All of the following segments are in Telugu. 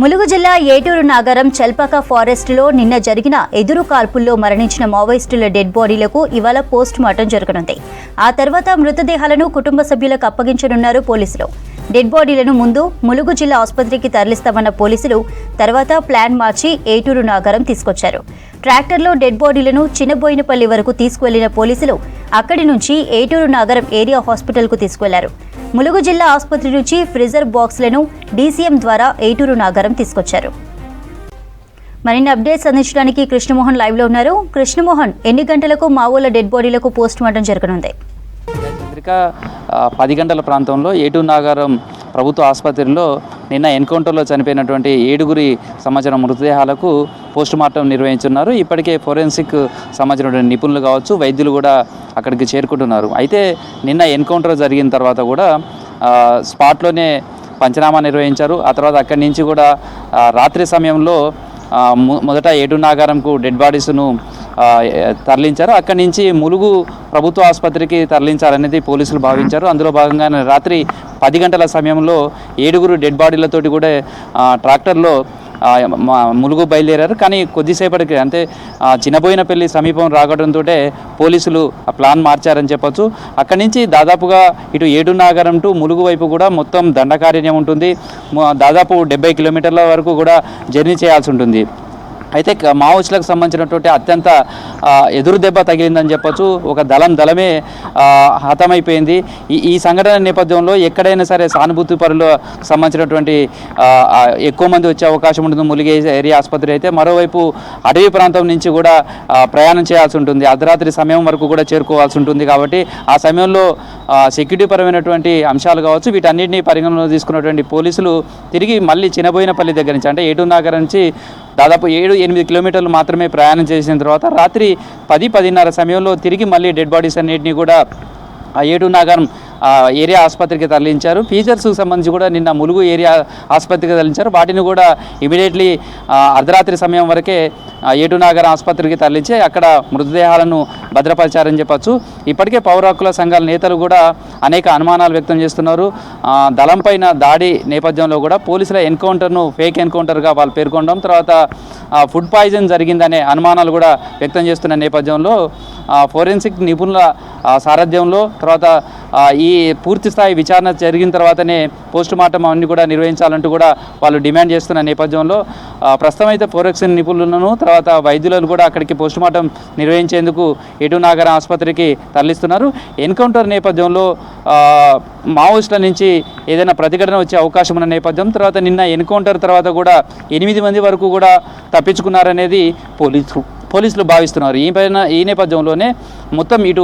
ములుగు జిల్లా ఏటూరు నాగరం చల్పక ఫారెస్ట్లో నిన్న జరిగిన ఎదురు కాల్పుల్లో మరణించిన మావోయిస్టుల డెడ్ బాడీలకు ఇవాళ పోస్ట్ మార్టం జరగనుంది. ఆ తర్వాత మృతదేహాలను కుటుంబ సభ్యులకు అప్పగించనున్నారు పోలీసులు. డెడ్ బాడీలను ముందు ములుగు జిల్లా ఆసుపత్రికి తరలిస్తామన్న పోలీసులు తర్వాత ప్లాన్ మార్చి ఏటూరు నాగరం తీసుకొచ్చారు. ట్రాక్టర్లో డెడ్ బాడీలను చిన్నబోయినపల్లి వరకు తీసుకువెళ్లిన పోలీసులు అక్కడి నుంచి ఏటూరు నాగరం ఏరియా హాస్పిటల్కు తీసుకువెళ్లారు. ములుగు జిల్లా ఆసుపత్రి నుంచి ఫ్రీజర్ బాక్స్లను డీసీఎం ద్వారా ఏటూరు నాగరం తీసుకొచ్చారు. మరిన్ని అప్డేట్స్ అందించడానికి కృష్ణమోహన్ లైవ్లో ఉన్నారు. కృష్ణమోహన్, ఎన్ని గంటలకు మావోల డెడ్ బాడీలకు పోస్ట్ మార్టం జరగనుంది? 10 గంటల ప్రాంతంలో ఏటూరు నాగరం ప్రభుత్వ ఆసుపత్రిలో నిన్న ఎన్కౌంటర్లో చనిపోయినటువంటి 7గురి సంబంధించిన మృతదేహాలకు పోస్ట్ మార్టం నిర్వహించున్నారు. ఇప్పటికే ఫోరెన్సిక్ సంబంధించిన నిపుణులు కావచ్చు, వైద్యులు కూడా అక్కడికి చేరుకుంటున్నారు. అయితే నిన్న ఎన్కౌంటర్ జరిగిన తర్వాత కూడా స్పాట్లోనే పంచనామా నిర్వహించారు. ఆ తర్వాత అక్కడి నుంచి కూడా రాత్రి సమయంలో మొదట ఏటూరు నాగరంకు డెడ్ బాడీస్ను తరలించారు. అక్కడి నుంచి ములుగు ప్రభుత్వ ఆసుపత్రికి తరలించాలనేది పోలీసులు భావించారు. అందులో భాగంగానే రాత్రి 10 గంటల సమయంలో 7గురు డెడ్ బాడీలతోటి కూడా ట్రాక్టర్లో ములుగు బయలుదేరారు. కానీ కొద్దిసేపటికి అంటే చిన్నబోయినపల్లి సమీపం రావడంతో పోలీసులు ఆ ప్లాన్ మార్చారని చెప్పొచ్చు. అక్కడి నుంచి దాదాపుగా ఇటు ఏటూరు నాగరం టు ములుగు వైపు కూడా మొత్తం దండకారణ్యం ఉంటుంది. దాదాపు 70 కిలోమీటర్ల వరకు కూడా జర్నీ చేయాల్సి ఉంటుంది. అయితే మావోయిస్టులకు సంబంధించినటువంటి అత్యంత ఎదురు దెబ్బ తగిలిందని చెప్పొచ్చు. ఒక దళమే హతమైపోయింది. ఈ సంఘటన నేపథ్యంలో ఎక్కడైనా సరే సానుభూతి పరులు సంబంధించినటువంటి ఎక్కువ మంది వచ్చే అవకాశం ఉంటుంది ములుగు ఏరియా ఆసుపత్రి అయితే. మరోవైపు అటవీ ప్రాంతం నుంచి కూడా ప్రయాణం చేయాల్సి ఉంటుంది. అర్ధరాత్రి సమయం వరకు కూడా చేరుకోవాల్సి ఉంటుంది. కాబట్టి ఆ సమయంలో సెక్యూరిటీ పరమైనటువంటి అంశాలు కావచ్చు, వీటన్నిటిని పరిగణనలో తీసుకున్నటువంటి పోలీసులు తిరిగి మళ్ళీ చిన్నబోయినపల్లి దగ్గర నుంచి అంటే ఏటూరు నాగరం నుంచి దాదాపు 7-8 కిలోమీటర్లు మాత్రమే ప్రయాణం చేసిన తర్వాత రాత్రి 10-10:30 సమయంలో తిరిగి మళ్ళీ డెడ్ బాడీస్ అన్నింటినీ కూడా ఏటూరు నాగరం ఏరియా ఆసుపత్రికి తరలించారు. ఫీచర్స్కి సంబంధించి కూడా నిన్న ములుగు ఏరియా ఆసుపత్రికి తరలించారు. వాటిని కూడా ఇమీడియట్లీ అర్ధరాత్రి సమయం వరకే ఏటూరు నాగరం ఆసుపత్రికి తరలించి అక్కడ మృతదేహాలను భద్రపరిచారని చెప్పచ్చు. ఇప్పటికే పౌర హక్కుల సంఘాల నేతలు కూడా అనేక అనుమానాలు వ్యక్తం చేస్తున్నారు. దళంపైన దాడి నేపథ్యంలో కూడా పోలీసుల ఎన్కౌంటర్ను ఫేక్ ఎన్కౌంటర్గా వాళ్ళు పేర్కొనడం, తర్వాత ఫుడ్ పాయిజన్ జరిగిందనే అనుమానాలు కూడా వ్యక్తం చేస్తున్న నేపథ్యంలో ఫోరెన్సిక్ నిపుణుల సారథ్యంలో తర్వాత ఈ పూర్తి స్థాయి విచారణ జరిగిన తర్వాతనే పోస్ట్ మార్టం అన్ని కూడా నిర్వహించాలంటూ కూడా వాళ్ళు డిమాండ్ చేస్తున్న నేపథ్యంలో ప్రస్తుతం అయితే ఫోరెన్సిక్ నిపుణులను తర్వాత వైద్యులను కూడా అక్కడికి పోస్ట్ మార్టం నిర్వహించేందుకు ఏటూరు నాగరం ఆసుపత్రికి తరలిస్తున్నారు. ఎన్కౌంటర్ నేపథ్యంలో మావోయిస్టుల నుంచి ఏదైనా ప్రతిఘటన వచ్చే అవకాశం ఉన్న నేపథ్యం, తర్వాత నిన్న ఎన్కౌంటర్ తర్వాత కూడా 8 మంది వరకు కూడా తప్పించుకున్నారనేది పోలీసులు భావిస్తున్నారు. ఈ నేపథ్యంలోనే మొత్తం ఇటు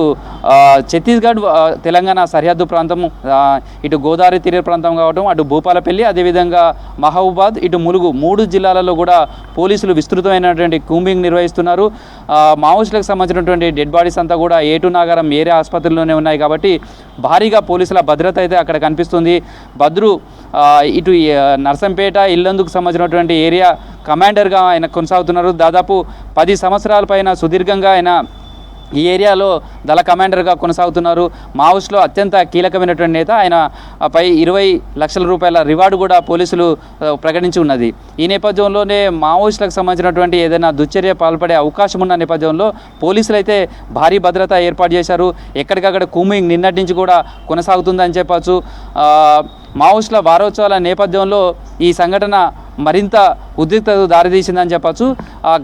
ఛత్తీస్గఢ్ తెలంగాణ సరిహద్దు ప్రాంతం, ఇటు గోదావరి తీర ప్రాంతం కావడం, అటు భూపాలపల్లి, అదేవిధంగా మహబూబాద్, ఇటు ములుగు 3 జిల్లాలలో కూడా పోలీసులు విస్తృతమైనటువంటి కూంబింగ్ నిర్వహిస్తున్నారు. మావోయిస్టులకు సంబంధించినటువంటి డెడ్ బాడీస్ అంతా కూడా ఏటూరు నాగరం ఏరియా ఆసుపత్రిలోనే ఉన్నాయి. కాబట్టి భారీగా పోలీసుల భద్రత అయితే అక్కడ కనిపిస్తుంది. భద్రు ఇటు నర్సంపేట, ఇల్లందుకు సంబంధించినటువంటి ఏరియా కమాండర్గా ఆయన కొనసాగుతున్నారు. దాదాపు 10 సంవత్సరాల పైన సుదీర్ఘంగా ఆయన ఈ ఏరియాలో దళ కమాండర్గా కొనసాగుతున్నారు. మావోయిస్టులో అత్యంత కీలకమైనటువంటి నేత. ఆయన పై 20 లక్షల రూపాయల రివార్డు కూడా పోలీసులు ప్రకటించి ఉన్నది. ఈ నేపథ్యంలోనే మావోయిస్టులకు సంబంధించినటువంటి ఏదైనా దుశ్చర్య పాల్పడే అవకాశం ఉన్న నేపథ్యంలో పోలీసులు అయితే భారీ భద్రత ఏర్పాటు చేశారు. ఎక్కడికక్కడ కూంబింగ్ నిన్నటి నుంచి కూడా కొనసాగుతుందని చెప్పచ్చు. మావోయిస్టుల వారోత్సవాల నేపథ్యంలో ఈ సంఘటన మరింత ఉద్రిక్తతకు దారితీసిందని చెప్పచ్చు.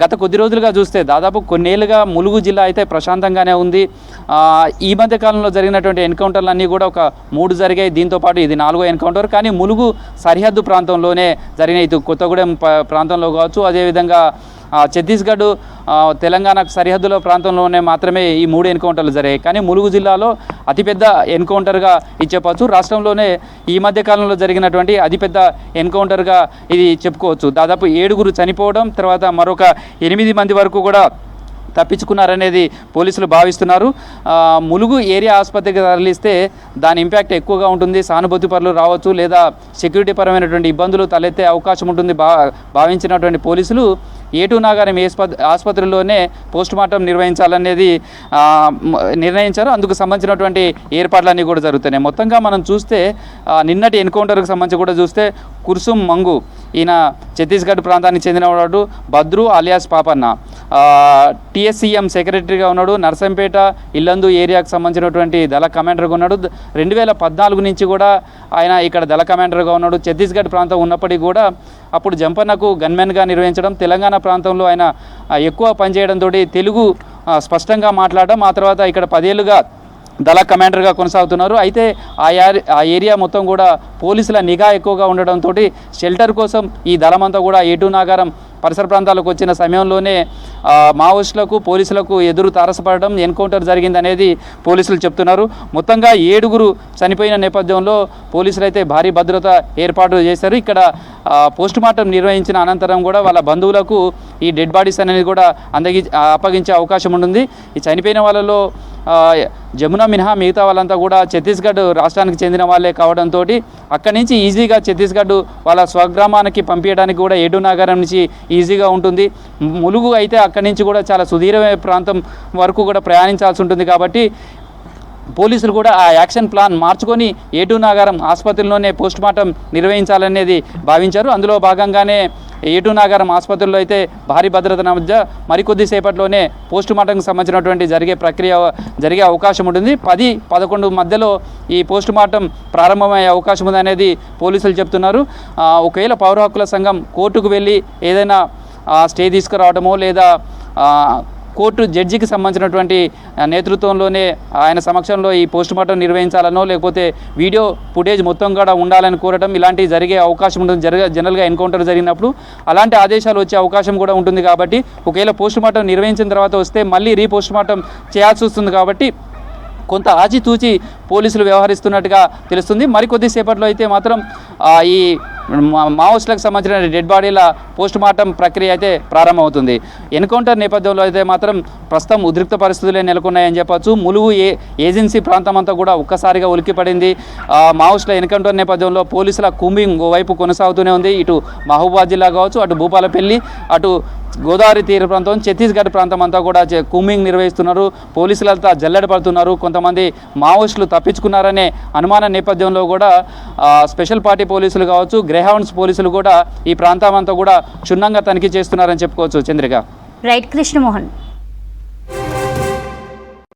గత కొద్ది రోజులుగా చూస్తే దాదాపు కొన్నేళ్లుగా ములుగు జిల్లా అయితే ప్రశాంతంగానే ఉంది. ఈ మధ్య కాలంలో జరిగినటువంటి ఎన్కౌంటర్లన్నీ కూడా ఒక 3 జరిగాయి. దీంతోపాటు ఇది 4వ ఎన్కౌంటర్. కానీ ములుగు సరిహద్దు ప్రాంతంలోనే జరిగిన ఇటు కొత్తగూడెం ప్రాంతంలో కావచ్చు, అదేవిధంగా ఛత్తీస్గఢ్ తెలంగాణ సరిహద్దుల ప్రాంతంలోనే మాత్రమే ఈ 3 ఎన్కౌంటర్లు జరిగాయి. కానీ ములుగు జిల్లాలో అతిపెద్ద ఎన్కౌంటర్గా చెప్పవచ్చు. రాష్ట్రంలోనే ఈ మధ్య కాలంలో జరిగినటువంటి అతిపెద్ద ఎన్కౌంటర్గా ఇది చెప్పుకోవచ్చు. దాదాపు 7గురు చనిపోవడం, తర్వాత మరొక 8 మంది వరకు కూడా తప్పించుకున్నారనేది పోలీసులు భావిస్తున్నారు. ములుగు ఏరియా ఆసుపత్రికి తరలిస్తే దాని ఇంపాక్ట్ ఎక్కువగా ఉంటుంది. సానుభూతి పరులు రావచ్చు, లేదా సెక్యూరిటీ పరమైనటువంటి ఇబ్బందులు తలెత్తే అవకాశం ఉంటుంది భావించినటువంటి పోలీసులు A2 నాగారం ఆసుపత్రిలోనే పోస్టుమార్టం నిర్వహించాలనేది నిర్ణయించారు. అందుకు సంబంధించినటువంటి ఏర్పాట్లన్నీ కూడా జరుగుతున్నాయి. మొత్తంగా మనం చూస్తే నిన్నటి ఎన్కౌంటర్కి సంబంధించి కూడా చూస్తే కుర్సుం మంగు ఈయన ఛత్తీస్గఢ్ ప్రాంతానికి చెందినవాడు, బద్రు అలియాస్ పాపన్న TSCM సెక్రటరీగా ఉన్నాడు, నర్సంపేట ఇల్లందు ఏరియాకు సంబంధించినటువంటి దళ కమాండర్గా ఉన్నాడు. 2014 నుంచి కూడా ఆయన ఇక్కడ దళ కమాండర్గా ఉన్నాడు. ఛత్తీస్గఢ్ ప్రాంతం ఉన్నప్పటికీ కూడా అప్పుడు జంపన్నకు గన్మెన్గా నిర్వహించడం, తెలంగాణ ప్రాంతంలో ఆయన ఎక్కువ పనిచేయడంతో తెలుగు స్పష్టంగా మాట్లాడడం, ఆ తర్వాత ఇక్కడ 10 ఏళ్ళుగా దళ కమాండర్గా కొనసాగుతున్నారు. అయితే ఆ ఏరియా మొత్తం కూడా పోలీసుల నిఘా ఎక్కువగా ఉండడంతో షెల్టర్ కోసం ఈ దళమంతా కూడా A2 నాగారం పరిసర ప్రాంతాలకు వచ్చిన సమయంలోనే మావోయిస్టులకు పోలీసులకు ఎదురు తారసపడడం, ఎన్కౌంటర్ జరిగిందనేది పోలీసులు చెప్తున్నారు. మొత్తంగా 7 చనిపోయిన నేపథ్యంలో పోలీసులు అయితే భారీ భద్రత ఏర్పాటు చేశారు. ఇక్కడ పోస్టుమార్టం నిర్వహించిన అనంతరం కూడా వాళ్ళ బంధువులకు ఈ డెడ్ బాడీస్ అనేది కూడా అప్పగించే అవకాశం ఉంటుంది. ఈ చనిపోయిన వాళ్ళలో జమున మినహా మిగతా వాళ్ళంతా కూడా ఛత్తీస్గఢ్ రాష్ట్రానికి చెందిన వాళ్ళే కావడంతో అక్కడి నుంచి ఈజీగా ఛత్తీస్గఢ్ వాళ్ళ స్వగ్రామానికి పంపించడానికి కూడా A2 నాగారం నుంచి ఈజీగా ఉంటుంది. ములుగు అయితే అక్కడి నుంచి కూడా చాలా సుదీర్ఘ ప్రాంతం వరకు కూడా ప్రయాణించాల్సి ఉంటుంది. కాబట్టి పోలీసులు కూడా ఆ యాక్షన్ ప్లాన్ మార్చుకొని A2 నాగారం ఆసుపత్రిలోనే పోస్టుమార్టం నిర్వహించాలనేది భావించారు. అందులో భాగంగానే A2 నాగారం ఆసుపత్రిలో అయితే భారీ భద్రత మధ్య మరికొద్ది సేపట్లోనే పోస్టుమార్టంకి సంబంధించినటువంటి జరిగే అవకాశం ఉంటుంది. 10-11 మధ్యలో ఈ పోస్టుమార్టం ప్రారంభమయ్యే అవకాశం ఉందనేది పోలీసులు చెప్తున్నారు. ఒకవేళ పౌర హక్కుల సంఘం కోర్టుకు వెళ్ళి ఏదైనా స్టే తీసుకురావడమో లేదా కోర్టు జడ్జికి సంబంధించినటువంటి నేతృత్వంలోనే ఆయన సమక్షంలో ఈ పోస్టుమార్టం నిర్వహించాలనో లేకపోతే వీడియో ఫుటేజ్ మొత్తం కూడా ఉండాలని కోరడం ఇలాంటివి జరిగే అవకాశం ఉంటుంది. జనరల్గా ఎన్కౌంటర్ జరిగినప్పుడు అలాంటి ఆదేశాలు వచ్చే అవకాశం కూడా ఉంటుంది. కాబట్టి ఒకవేళ పోస్టుమార్టం నిర్వహించిన తర్వాత వస్తే మళ్ళీ రీపోస్టుమార్టం చేయాల్సి వస్తుంది. కాబట్టి కొంత ఆచితూచి పోలీసులు వ్యవహరిస్తున్నట్టుగా తెలుస్తుంది. మరికొద్ది సేపట్లో అయితే మాత్రం ఈ మావోయిస్టులకు సంబంధించిన డెడ్ బాడీల పోస్టుమార్టం ప్రక్రియ అయితే ప్రారంభమవుతుంది. ఎన్కౌంటర్ నేపథ్యంలో అయితే మాత్రం ప్రస్తుతం ఉద్రిక్త పరిస్థితులే నెలకొన్నాయని చెప్పచ్చు. ములుగు ఏజెన్సీ ప్రాంతం అంతా కూడా ఒక్కసారిగా ఉలిక్కిపడింది. మావోయిస్టుల ఎన్కౌంటర్ నేపథ్యంలో పోలీసుల కూంబింగ్ వైపు కొనసాగుతూనే ఉంది. ఇటు మహబూబాద్ జిల్లా కావచ్చు, అటు భూపాలపల్లి, అటు గోదావరి తీర ప్రాంతం, ఛత్తీస్గఢ్ ప్రాంతం అంతా కూడా కూంబింగ్ నిర్వహిస్తున్నారు. పోలీసులంతా జల్లెడ పడుతున్నారు. కొంతమంది మావోయిస్టులు తప్పించుకున్నారనే అనుమాన నేపథ్యంలో కూడా స్పెషల్ పార్టీ పోలీసులు కావచ్చు, గ్రేహౌండ్స్ పోలీసులు కూడా ఈ ప్రాంతం అంతా కూడా క్షుణ్ణంగా తనిఖీ చేస్తున్నారని చెప్పుకోవచ్చు. చంద్రిక. రైట్ కృష్ణమోహన్.